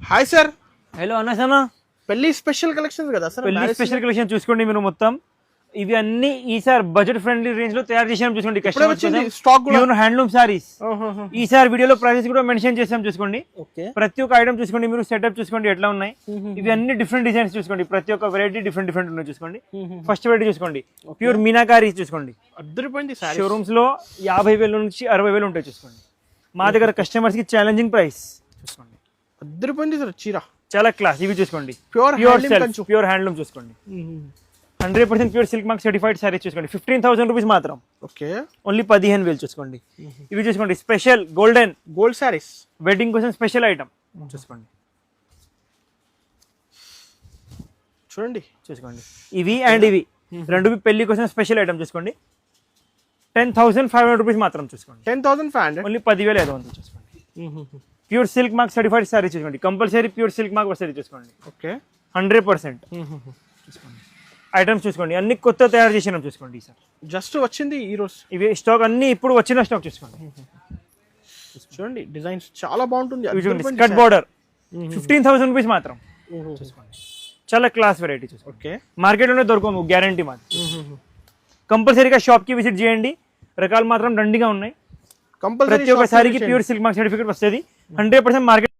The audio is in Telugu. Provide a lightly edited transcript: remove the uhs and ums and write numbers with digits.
Hi sir. హలో అన్న సన్న పెళ్లి స్పెషల్ కలెక్షన్స్ కదా సార్? పెళ్లి స్పెషల్ కలెక్షన్ చూసుకోండి మీరు మొత్తం. ఇవి అన్ని ఈసారి బడ్జెట్ ఫ్రెండ్లీ రేంజ్ లో తయారు చేసాం చూసుకోండి. Pure handloom saris. ఈసారి వీడియోలో ప్రైసెస్ కూడా మెన్షన్ చేసాం చూసుకోండి. ప్రతి ఒక్క ఐటమ్ చూసుకోండి, మీరు సెటప్ చూసుకోండి ఎట్లా ఉన్నాయి. ఇవి అన్ని డిఫరెంట్ డిజైన్స్ చూసుకోండి, ప్రతి ఒక్క వెరైటీ డిఫరెంట్ డిఫరెంట్ ఉన్నాయి చూసుకోండి. ఫస్ట్ వెరైటీ చూసుకోండి, ప్యూర్ మీనాకారీ చూసుకోండి. షోరూమ్స్ లో 50,000 నుంచి 60,000 ఉంటాయి చూసుకోండి. మా దగ్గర కస్టమర్స్ కి ఛాలెంజింగ్ ప్రైస్ చూసుకోండి. అద్దరిపోయింది సార్ చీర, చాలా క్లాస్. ఇవి చూసుకోండి, ప్యూర్ హ్యాండ్లూమ్ చూసుకోండి. 100% pure silk mark certified saris చూసుకోండి. 15,000 రూపీస్ మాత్రం. ఓకే, ఓన్లీ 15,000 చూసుకోండి. ఇవి చూసుకోండి, స్పెషల్ గోల్డ్ సారీస్, వెడ్డింగ్ కోసం స్పెషల్ ఐటమ్ చూసుకోండి. చూసుకోండి ఇవి అండ్ ఇవి రెండు పెళ్లి కోసం స్పెషల్ ఐటమ్ చూసుకోండి. 10,500 రూపీస్ మాత్రం చూసుకోండి. 10,500 ఓన్లీ 10,500 చూసుకోండి. Pure silk mark certified sorry చూసుకోండి. కంపల్సరీ ప్యూర్ సిల్క్ మార్క్ వస్తుంది చూసుకోండి. ఓకే, 100% చూసుకోండి. ఐటమ్స్ చూసుకోండి, అన్ని కొత్త తయారు చేసినాం చూసుకోండి. సార్ జస్ట్ వచ్చింది ఈ రోజు. ఇవి స్టాక్ అన్ని ఇప్పుడు వచ్చిన స్టాక్ చూసుకోండి. చూడండి డిజైన్స్ చాలా బాగుంటుంది. స్కర్ట్ బార్డర్ 15,000 రూపీస్ మాత్రం చూసుకోండి. చాలా క్లాస్ వెరైటీ చూసుకోండి. ఓకే, మార్కెట్లోనే దొరకము, గ్యారంటీ మాత్రం. కంపల్సరీగా షాప్ కి విజిట్ చేయండి, రకాలు మాత్రం దండిగా ఉన్నాయి. ప్రతి ఒక్క సారీకి ప్యూర్ సిల్క్ మార్క్ సర్టిఫికేట్ వస్తుంది. 100% మార్కెట్